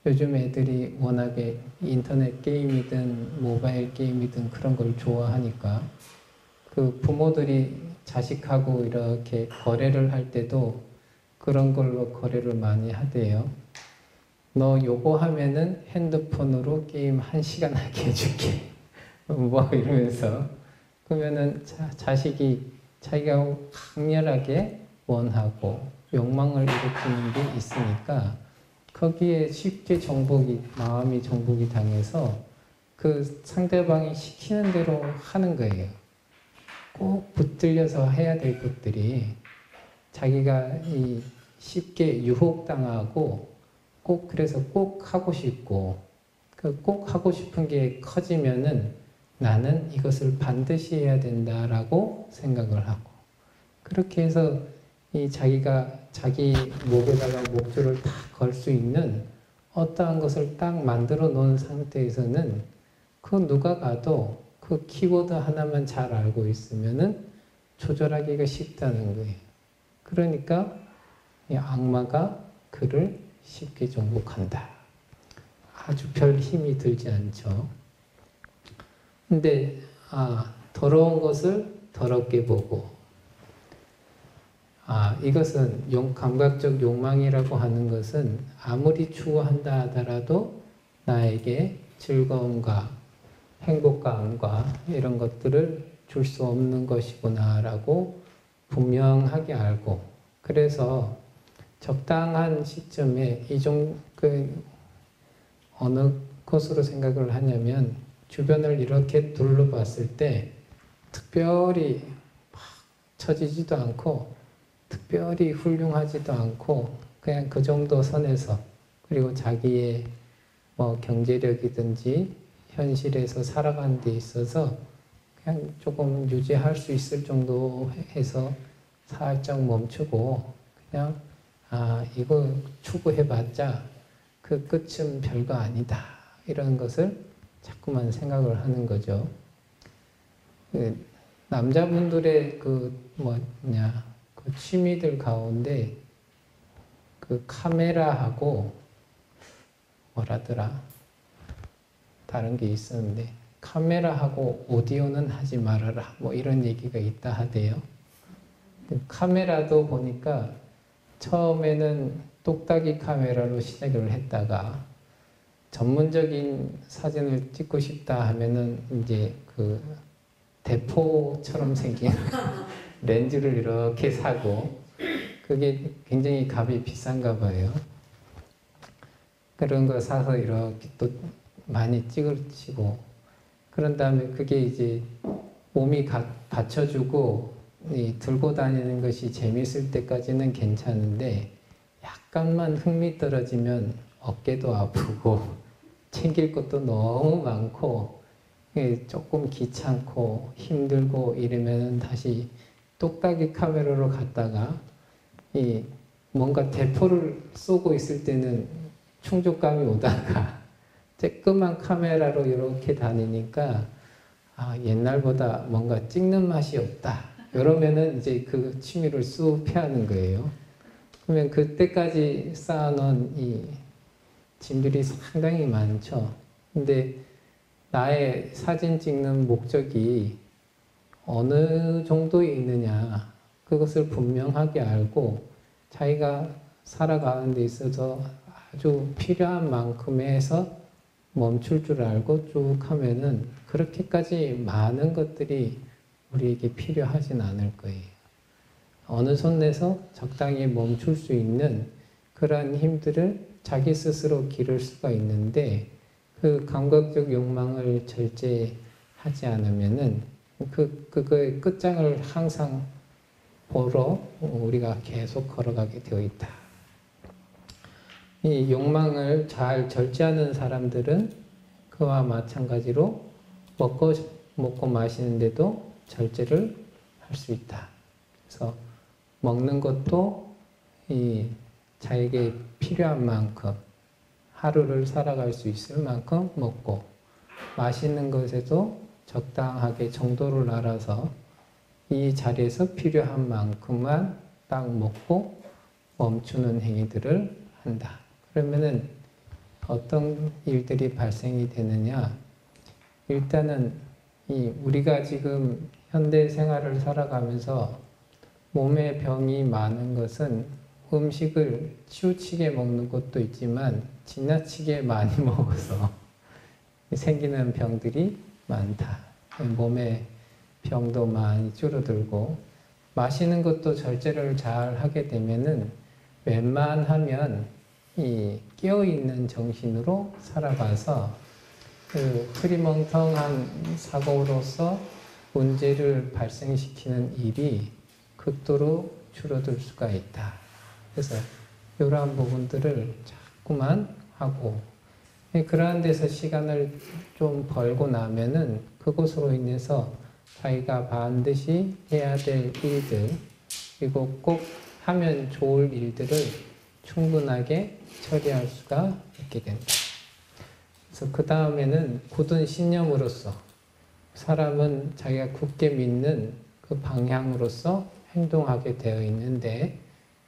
요즘 애들이 워낙에 인터넷 게임이든 모바일 게임이든 그런 걸 좋아하니까 그 부모들이 자식하고 이렇게 거래를 할 때도 그런 걸로 거래를 많이 하대요. 너 요거 하면은 핸드폰으로 게임 1시간 하게 해줄게. 뭐 이러면서 그러면은 자식이 자기가 강렬하게 원하고 욕망을 일으키는 게 있으니까 거기에 쉽게 마음이 정복이 당해서 그 상대방이 시키는 대로 하는 거예요. 꼭 붙들려서 해야 될 것들이 자기가 쉽게 유혹당하고 그래서 꼭 하고 싶고 그 꼭 하고 싶은 게 커지면은 나는 이것을 반드시 해야 된다라고 생각을 하고 그렇게 해서 자기가 자기 목에다가 목줄을 다 걸 수 있는 어떠한 것을 딱 만들어 놓은 상태에서는 그 누가 가도 그 키워드 하나만 잘 알고 있으면은 조절하기가 쉽다는 거예요. 그러니까 이 악마가 그를 쉽게 정복한다. 아주 별 힘이 들지 않죠. 근데 더러운 것을 더럽게 보고 이것은 감각적 욕망이라고 하는 것은 아무리 추구한다 하더라도 나에게 즐거움과 행복감과 이런 것들을 줄 수 없는 것이구나라고 분명하게 알고 그래서 적당한 시점에 어느 것으로 생각을 하냐면 주변을 이렇게 둘러봤을 때 특별히 막 처지지도 않고 특별히 훌륭하지도 않고 그냥 그 정도 선에서 그리고 자기의 경제력이든지 현실에서 살아가는 데 있어서 그냥 조금 유지할 수 있을 정도 해서 살짝 멈추고 그냥 이거 추구해봤자 그 끝은 별거 아니다 이런 것을 자꾸만 생각을 하는 거죠. 남자분들의 그 취미들 가운데 그 카메라하고 다른 게 있었는데 카메라하고 오디오는 하지 말아라 이런 얘기가 있다 하대요. 카메라도 보니까 처음에는 똑딱이 카메라로 시작을 했다가 전문적인 사진을 찍고 싶다 하면은 이제 그 대포처럼 생긴 렌즈를 이렇게 사고 그게 굉장히 값이 비싼가 봐요. 그런 거 사서 이렇게 또 많이 찍으시고 그런 다음에 그게 이제 몸이 받쳐주고 들고 다니는 것이 재밌을 때까지는 괜찮은데 약간만 흥미 떨어지면 어깨도 아프고 챙길 것도 너무 많고 조금 귀찮고 힘들고 이러면 다시 똑딱이 카메라로 갔다가 뭔가 대포를 쏘고 있을 때는 충족감이 오다가 쬐끄만 카메라로 이렇게 다니니까 옛날보다 뭔가 찍는 맛이 없다. 이러면은 이제 그 취미를 쑥 피하는 거예요. 그러면 그때까지 쌓아놓은 이 짐들이 상당히 많죠. 근데 나의 사진 찍는 목적이 어느 정도에 있느냐 그것을 분명하게 알고 자기가 살아가는 데 있어서 아주 필요한 만큼에 서 멈출 줄 알고 쭉 하면은 그렇게까지 많은 것들이 우리에게 필요하진 않을 거예요. 어느 선에서 적당히 멈출 수 있는 그러한 힘들을 자기 스스로 기를 수가 있는데 그 감각적 욕망을 절제하지 않으면은 그거의 끝장을 항상 보러 우리가 계속 걸어가게 되어 있다. 이 욕망을 잘 절제하는 사람들은 그와 마찬가지로 먹고 마시는데도 절제를 할 수 있다. 그래서 먹는 것도 자에게 필요한 만큼 하루를 살아갈 수 있을 만큼 먹고 마시는 것에도 적당하게 정도를 알아서 이 자리에서 필요한 만큼만 딱 먹고 멈추는 행위들을 한다. 그러면은 어떤 일들이 발생이 되느냐. 일단은 우리가 지금 현대 생활을 살아가면서 몸에 병이 많은 것은 음식을 치우치게 먹는 것도 있지만 지나치게 많이 먹어서 생기는 병들이 많다. 몸에 병도 많이 줄어들고 마시는 것도 절제를 잘 하게 되면은 웬만하면 이 깨어있는 정신으로 살아가서 그 흐리멍텅한 사고로서 문제를 발생시키는 일이 극도로 줄어들 수가 있다. 그래서 이러한 부분들을 자꾸만 하고 그러한 데서 시간을 좀 벌고 나면은 그것으로 인해서 자기가 반드시 해야 될 일들 그리고 꼭 하면 좋을 일들을 충분하게 처리할 수가 있게 된다. 그래서 그 다음에는 굳은 신념으로서 사람은 자기가 굳게 믿는 그 방향으로서 행동하게 되어 있는데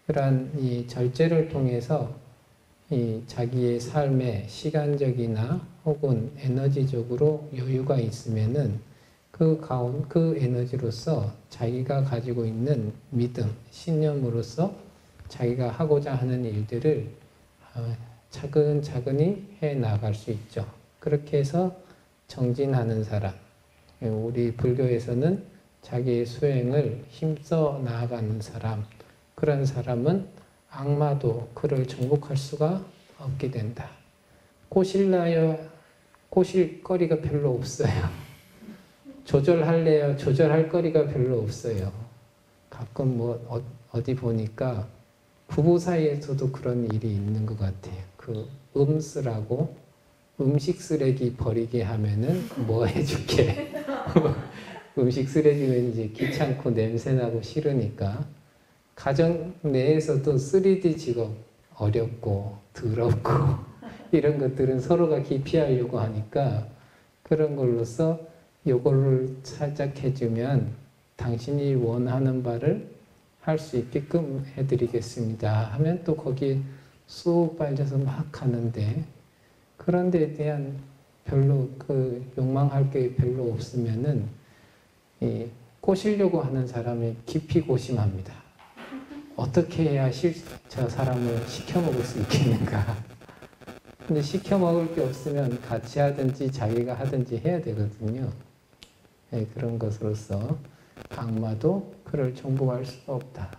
그러한 이 절제를 통해서 이 자기의 삶에 시간적이나 혹은 에너지적으로 여유가 있으면은 그 에너지로서 자기가 가지고 있는 믿음, 신념으로서 자기가 하고자 하는 일들을 차근차근히 해 나갈 수 있죠. 그렇게 해서 정진하는 사람, 우리 불교에서는 자기의 수행을 힘써 나아가는 사람, 그런 사람은 악마도 그를 정복할 수가 없게 된다. 꼬실래야 꼬실 거리가 별로 없어요. 조절할래요? 조절할 거리가 별로 없어요. 가끔 어디 보니까 부부 사이에서도 그런 일이 있는 것 같아요. 그 쓰라고 음식 쓰레기 버리게 하면은 뭐 해줄게. 음식 쓰레기는 이제 귀찮고 냄새나고 싫으니까 가정 내에서도 3D 직업 어렵고 더럽고 이런 것들은 서로가 기피하려고 하니까 그런 걸로써 요거를 살짝 해주면 당신이 원하는 바를 할 수 있게끔 해드리겠습니다 하면 또 거기에 쑥 빠져서 막 하는데 그런 데에 대한 별로 욕망할 게 별로 없으면은 꼬시려고 하는 사람이 깊이 고심합니다. 어떻게 해야 저 사람을 시켜먹을 수 있겠는가. 근데 시켜먹을 게 없으면 같이 하든지 자기가 하든지 해야 되거든요. 그런 것으로서 악마도 그를 정복할 수가 없다.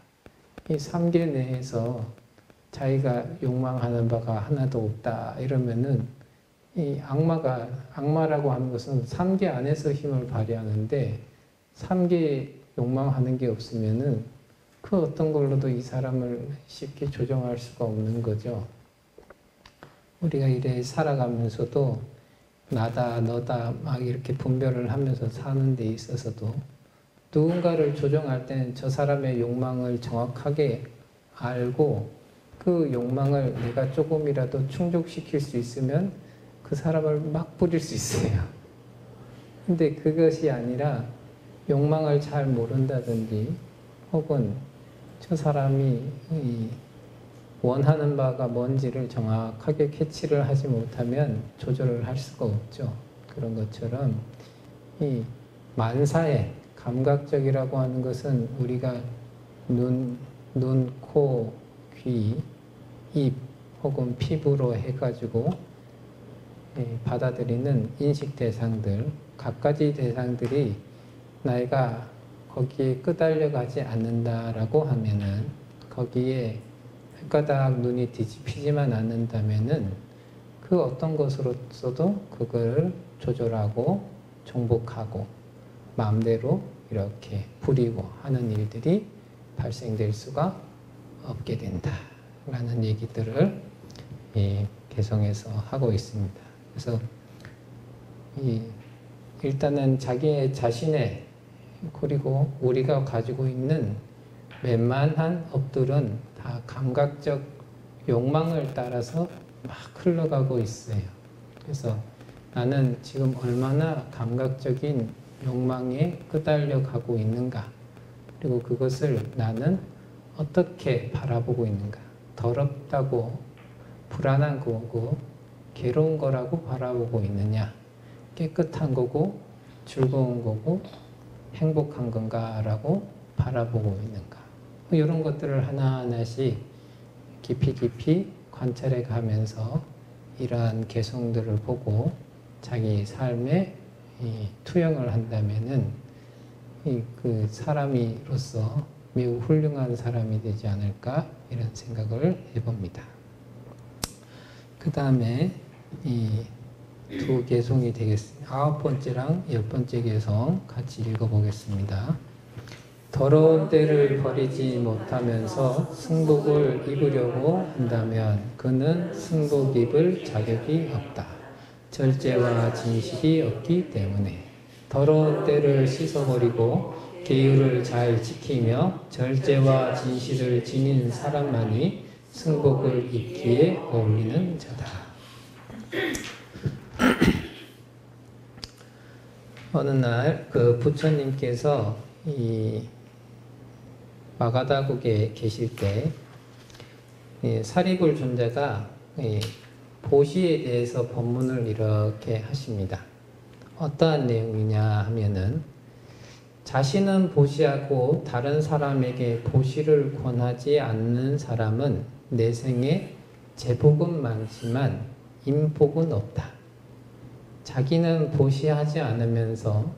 이 삼계 내에서 자기가 욕망하는 바가 하나도 없다 이러면은 이 악마라고 하는 것은 삼계 안에서 힘을 발휘하는데 삼계에 욕망하는 게 없으면은 그 어떤 걸로도 이 사람을 쉽게 조정할 수가 없는 거죠. 우리가 이래 살아가면서도 나다 너다 막 이렇게 분별을 하면서 사는 데 있어서도 누군가를 조정할 때는 저 사람의 욕망을 정확하게 알고 그 욕망을 내가 조금이라도 충족시킬 수 있으면 그 사람을 막 부릴 수 있어요. 근데 그것이 아니라 욕망을 잘 모른다든지 혹은 저 사람이 원하는 바가 뭔지를 정확하게 캐치를 하지 못하면 조절을 할 수가 없죠. 그런 것처럼 이 만사에 감각적이라고 하는 것은 우리가 눈, 코, 귀, 입 혹은 피부로 해가지고 받아들이는 인식 대상들, 갖가지 대상들이 나이가 거기에 끄달려 가지 않는다라고 하면은 거기에 혓가닥 눈이 뒤집히지만 않는다면은 그 어떤 것으로서도 그걸 조절하고 정복하고 마음대로 이렇게 부리고 하는 일들이 발생될 수가 없게 된다라는 얘기들을 개성에서 하고 있습니다. 그래서 일단은 자기 자신의 그리고 우리가 가지고 있는 웬만한 업들은 다 감각적 욕망을 따라서 막 흘러가고 있어요. 그래서 나는 지금 얼마나 감각적인 욕망에 끄달려 가고 있는가, 그리고 그것을 나는 어떻게 바라보고 있는가. 더럽다고 불안한 거고 괴로운 거라고 바라보고 있느냐, 깨끗한 거고 즐거운 거고 행복한 건가라고 바라보고 있는가, 이런 것들을 하나하나씩 깊이 관찰해 가면서 이러한 개성들을 보고 자기 삶에 투영을 한다면은 그 사람이로서 매우 훌륭한 사람이 되지 않을까, 이런 생각을 해봅니다. 그 다음에 이 두 개송이 되겠습니다. 9번째랑 10번째 개송 같이 읽어보겠습니다. 더러운 때를 버리지 못하면서 승복을 입으려고 한다면 그는 승복 입을 자격이 없다. 절제와 진실이 없기 때문에. 더러운 때를 씻어버리고 계율을 잘 지키며 절제와 진실을 지닌 사람만이 승복을 입기에 어울리는 자다. 어느 날 그 부처님께서 이 마가다국에 계실 때 사리불 존자가 보시에 대해서 법문을 이렇게 하십니다. 어떠한 내용이냐 하면은, 자신은 보시하고 다른 사람에게 보시를 권하지 않는 사람은 내생에 제복은 많지만 인복은 없다. 자기는 보시하지 않으면서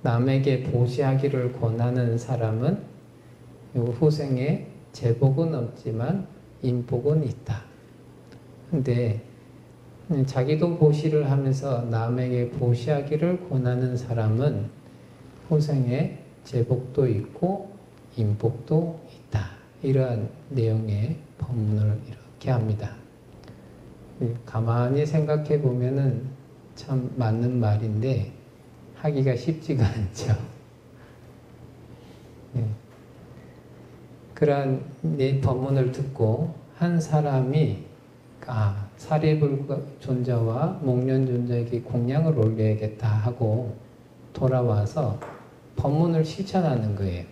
남에게 보시하기를 권하는 사람은 후생에 제복은 없지만 인복은 있다. 근데 자기도 보시를 하면서 남에게 보시하기를 권하는 사람은 후생에 제복도 있고 인복도 있다. 이러한 내용의 법문을 이렇게 합니다. 가만히 생각해 보면은 참 맞는 말인데 하기가 쉽지가 않죠. 그러한 내 법문을 듣고 한 사람이 사리불 존자와 목련 존자에게 공양을 올려야겠다 하고 돌아와서 법문을 실천하는 거예요.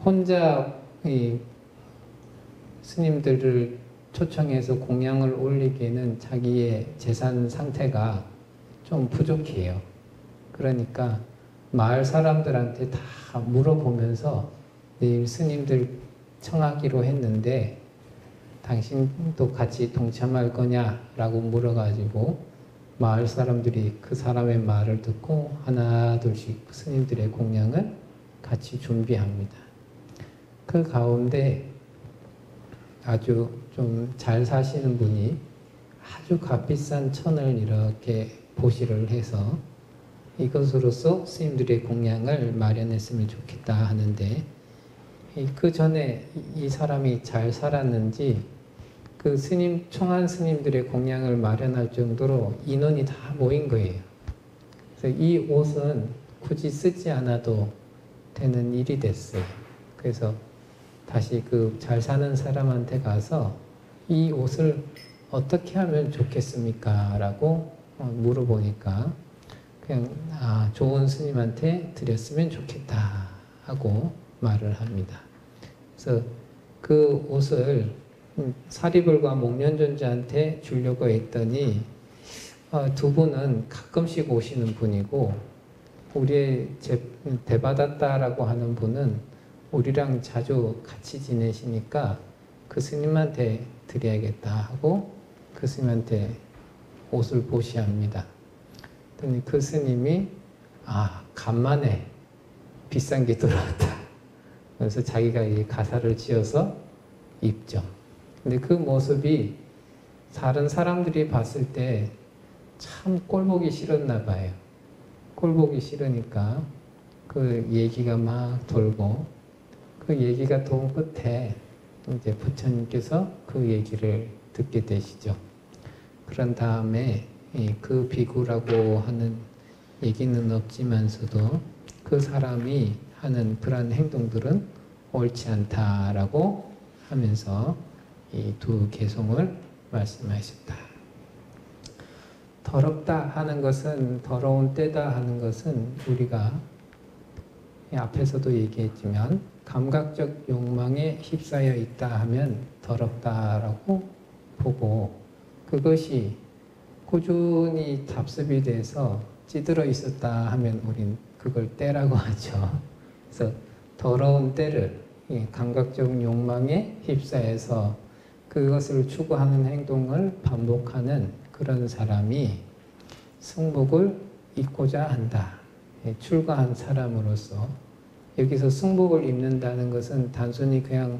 혼자 스님들을 초청해서 공양을 올리기에는 자기의 재산 상태가 좀 부족해요. 그러니까 마을 사람들한테 다 물어보면서 내일 스님들 청하기로 했는데 당신도 같이 동참할 거냐라고 물어가지고 마을 사람들이 그 사람의 말을 듣고 하나 둘씩 스님들의 공양을 같이 준비합니다. 그 가운데 아주 좀 잘 사시는 분이 아주 값비싼 천을 이렇게 보시를 해서 이것으로서 스님들의 공양을 마련했으면 좋겠다 하는데, 그 전에 이 사람이 잘 살았는지 그 스님, 청한 스님들의 공양을 마련할 정도로 인원이 다 모인 거예요. 그래서 이 옷은 굳이 쓰지 않아도 되는 일이 됐어요. 그래서 다시 그 잘 사는 사람한테 가서 이 옷을 어떻게 하면 좋겠습니까? 라고 물어보니까 그냥 좋은 스님한테 드렸으면 좋겠다 하고 말을 합니다. 그래서 그 옷을 사리불과 목련존자한테 주려고 했더니 두 분은 가끔씩 오시는 분이고 우리의 대받았다라고 하는 분은 우리랑 자주 같이 지내시니까 그 스님한테 드려야겠다 하고 그 스님한테 옷을 보시합니다. 그랬더니 그 스님이 간만에 비싼 게 들어왔다. 그래서 자기가 이 가사를 지어서 입죠. 근데 그 모습이 다른 사람들이 봤을 때 참 꼴보기 싫었나 봐요. 꼴보기 싫으니까 그 얘기가 막 돌고 그 얘기가 돈 끝에 이제 부처님께서 그 얘기를 듣게 되시죠. 그런 다음에 그 비구라고 하는 얘기는 없지만서도 그 사람이 하는 그런 행동들은 옳지 않다라고 하면서 이 두 개송을 말씀하셨다. 더럽다 하는 것은, 더러운 때다 하는 것은 우리가 앞에서도 얘기했지만 감각적 욕망에 휩싸여 있다 하면 더럽다라고 보고, 그것이 꾸준히 답습이 돼서 찌들어 있었다 하면 우린 그걸 때라고 하죠. 그래서 더러운 때를 감각적 욕망에 휩싸여서 그것을 추구하는 행동을 반복하는 그런 사람이 승복을 입고자 한다. 출가한 사람으로서 여기서 승복을 입는다는 것은 단순히 그냥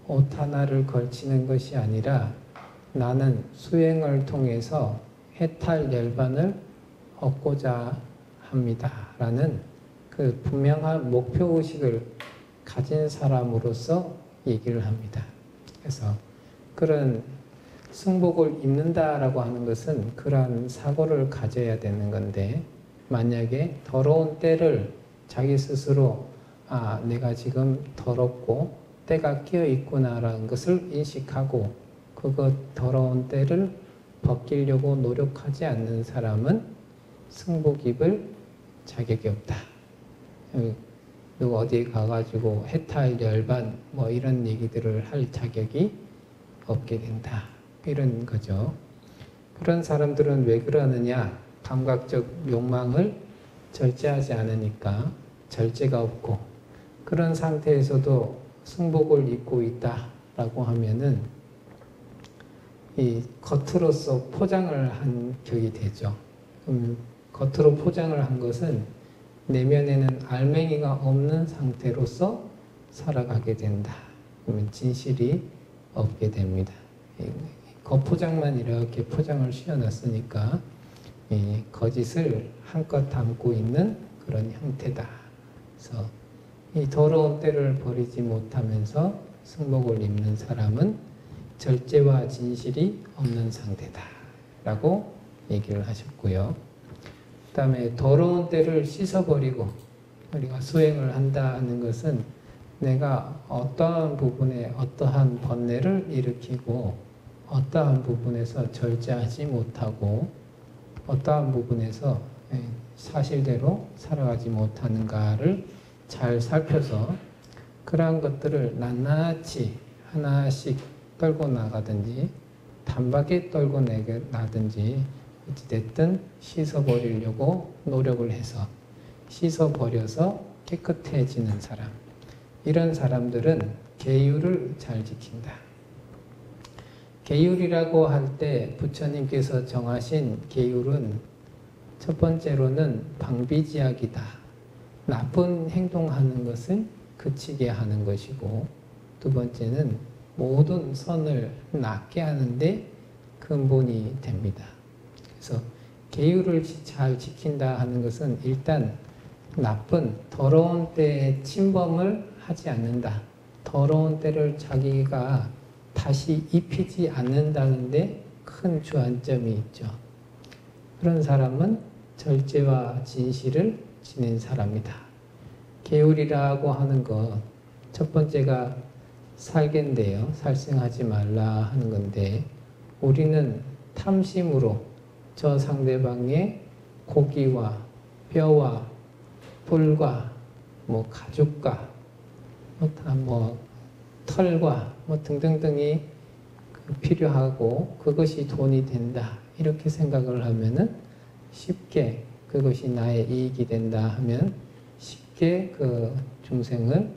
옷 하나를 걸치는 것이 아니라 나는 수행을 통해서 해탈 열반을 얻고자 합니다. 라는 그 분명한 목표의식을 가진 사람으로서 얘기를 합니다. 그래서 그런 승복을 입는다라고 하는 것은 그러한 사고를 가져야 되는 건데 만약에 더러운 때를 자기 스스로 내가 지금 더럽고 때가 끼어 있구나라는 것을 인식하고 그것 더러운 때를 벗기려고 노력하지 않는 사람은 승복 입을 자격이 없다. 누구 어디 가가지고 해탈 열반 뭐 이런 얘기들을 할 자격이 없게 된다. 이런 거죠. 그런 사람들은 왜 그러느냐? 감각적 욕망을 절제하지 않으니까 절제가 없고 그런 상태에서도 승복을 입고 있다라고 하면은 이 겉으로서 포장을 한 격이 되죠. 겉으로 포장을 한 것은 내면에는 알맹이가 없는 상태로서 살아가게 된다. 그러면 진실이 없게 됩니다. 겉포장만 이렇게 포장을 씌워놨으니까 거짓을 한껏 담고 있는 그런 형태다. 그래서 이 더러운 때를 버리지 못하면서 승복을 입는 사람은 절제와 진실이 없는 상태다. 라고 얘기를 하셨고요. 그 다음에 더러운 때를 씻어버리고 우리가 수행을 한다는 것은 내가 어떠한 부분에 어떠한 번뇌를 일으키고 어떠한 부분에서 절제하지 못하고 어떠한 부분에서 사실대로 살아가지 못하는가를 잘 살펴서 그러한 것들을 낱낱이 하나씩 떨고 나가든지 단박에 떨고 나든지 어찌됐든 씻어버리려고 노력을 해서 씻어버려서 깨끗해지는 사람, 이런 사람들은 계율을 잘 지킨다. 계율이라고 할 때 부처님께서 정하신 계율은 첫 번째로는 방비지약이다. 나쁜 행동하는 것을 그치게 하는 것이고, 두 번째는 모든 선을 낳게 하는데 근본이 됩니다. 그래서 계율을 잘 지킨다 하는 것은 일단 나쁜 더러운 때에 침범을 하지 않는다. 더러운 때를 자기가 다시 입히지 않는다는데 큰 주안점이 있죠. 그런 사람은 절제와 진실을 지닌 사람이다. 계율이라고 하는 것, 첫 번째가 살견인데요. 살생하지 말라 하는 건데, 우리는 탐심으로 저 상대방의 고기와 뼈와 뿔과 가죽과 털과 등등등이 필요하고 그것이 돈이 된다. 이렇게 생각을 하면은 쉽게 그것이 나의 이익이 된다 하면 쉽게 그 중생을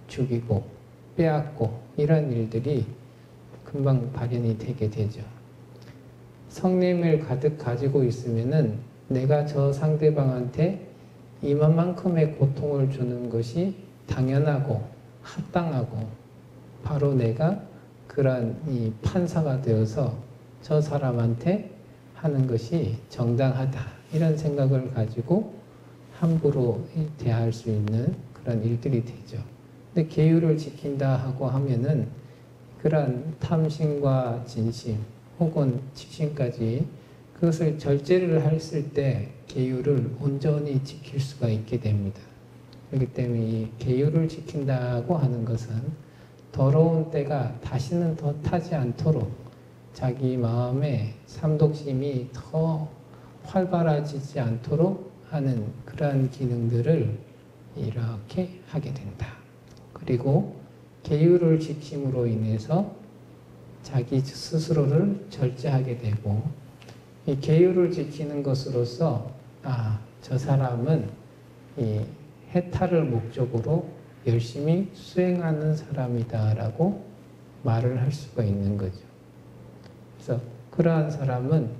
죽이고 빼앗고 이런 일들이 금방 발현이 되게 되죠. 성냄을 가득 가지고 있으면은 내가 저 상대방한테 이만큼의 고통을 주는 것이 당연하고 합당하고 바로 내가 그러한 이 판사가 되어서 저 사람한테 하는 것이 정당하다. 이런 생각을 가지고 함부로 대할 수 있는 그런 일들이 되죠. 근데 계율을 지킨다 하고 하면은 그러한 탐심과 진심 혹은 치심까지 그것을 절제를 했을 때 계율을 온전히 지킬 수가 있게 됩니다. 그렇기 때문에 이 계율을 지킨다고 하는 것은 더러운 때가 다시는 더 타지 않도록 자기 마음에 삼독심이 더 활발해지지 않도록 하는 그러한 기능들을 이렇게 하게 된다. 그리고 계율을 지킴으로 인해서 자기 스스로를 절제하게 되고 이 계율을 지키는 것으로서 저 사람은 이 해탈을 목적으로 열심히 수행하는 사람이다라고 말을 할 수가 있는 거죠. 그래서 그러한 사람은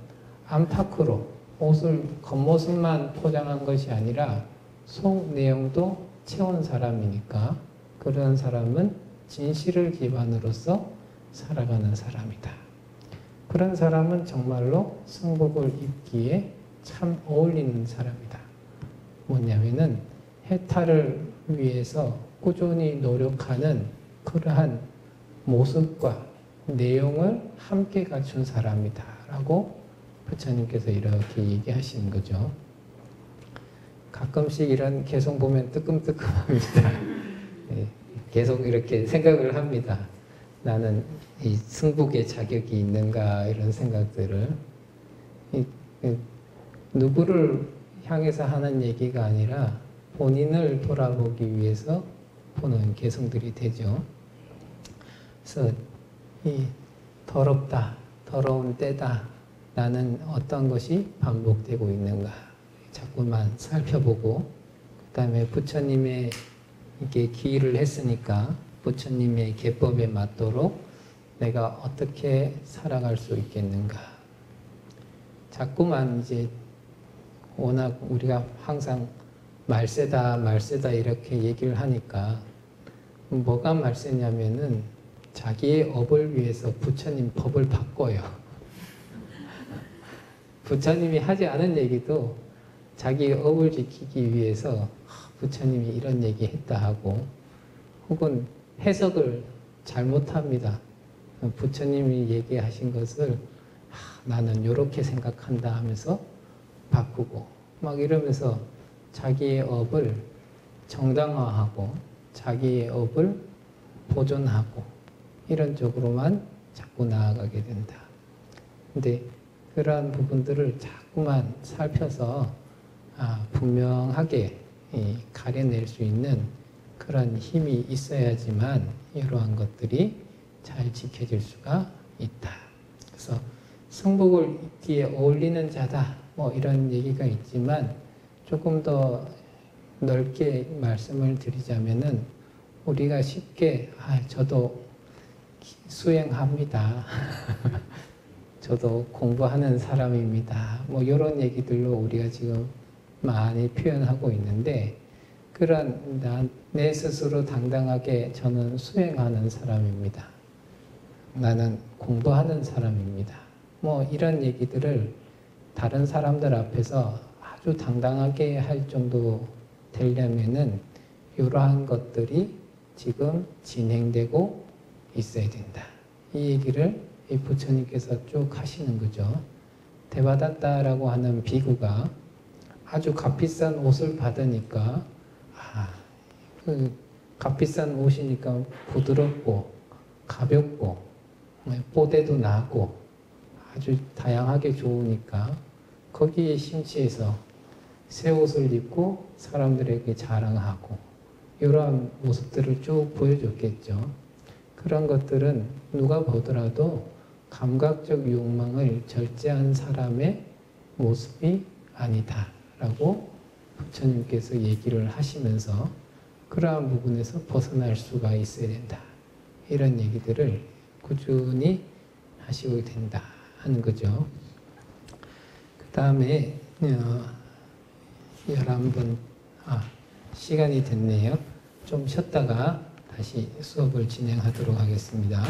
안팎으로 옷을 겉모습만 포장한 것이 아니라 속 내용도 채운 사람이니까 그런 사람은 진실을 기반으로서 살아가는 사람이다. 그런 사람은 정말로 승복을 입기에 참 어울리는 사람이다. 뭐냐면은 해탈을 위해서 꾸준히 노력하는 그러한 모습과 내용을 함께 갖춘 사람이다 라고 부처님께서 이렇게 얘기하시는 거죠. 가끔씩 이런 개성 보면 뜨끔뜨끔합니다. 계속 이렇게 생각을 합니다. 나는 이 승복의 자격이 있는가 이런 생각들을 누구를 향해서 하는 얘기가 아니라 본인을 돌아보기 위해서 보는 개성들이 되죠. 그래서 이 더럽다, 더러운 때다, 나는 어떤 것이 반복되고 있는가 자꾸만 살펴보고 그 다음에 부처님의 이게 기일을 했으니까 부처님의 계법에 맞도록 내가 어떻게 살아갈 수 있겠는가. 자꾸만 이제 워낙 우리가 항상 말세다 말세다 이렇게 얘기를 하니까 뭐가 말세냐면은 자기의 업을 위해서 부처님 법을 바꿔요. 부처님이 하지 않은 얘기도 자기의 업을 지키기 위해서 부처님이 이런 얘기 했다 하고 혹은 해석을 잘못합니다. 부처님이 얘기하신 것을 나는 이렇게 생각한다 하면서 바꾸고 막 이러면서 자기의 업을 정당화하고 자기의 업을 보존하고 이런 쪽으로만 자꾸 나아가게 된다. 근데 그러한 부분들을 자꾸만 살펴서 분명하게 가려낼 수 있는 그런 힘이 있어야지만 이러한 것들이 잘 지켜질 수가 있다. 그래서 승복을 입기에 어울리는 자다 뭐 이런 얘기가 있지만 조금 더 넓게 말씀을 드리자면은 우리가 쉽게 저도 수행합니다. 저도 공부하는 사람입니다. 뭐 이런 얘기들로 우리가 지금 많이 표현하고 있는데 그런 내 스스로 당당하게 저는 수행하는 사람입니다. 나는 공부하는 사람입니다. 뭐 이런 얘기들을 다른 사람들 앞에서 아주 당당하게 할 정도 되려면은 이러한 것들이 지금 진행되고 있어야 된다. 이 얘기를 이 부처님께서 쭉 하시는 거죠. 대바다타라고 하는 비구가 아주 값비싼 옷을 받으니까 그 값비싼 옷이니까 부드럽고 가볍고 뽀대도 나고 아주 다양하게 좋으니까 거기에 심취해서 새 옷을 입고 사람들에게 자랑하고 이러한 모습들을 쭉 보여줬겠죠. 그런 것들은 누가 보더라도 감각적 욕망을 절제한 사람의 모습이 아니다 라고 부처님께서 얘기를 하시면서 그러한 부분에서 벗어날 수가 있어야 된다. 이런 얘기들을 꾸준히 하시고 된다 하는 거죠. 그 다음에 11번 시간이 됐네요. 좀 쉬었다가 다시 수업을 진행하도록 하겠습니다.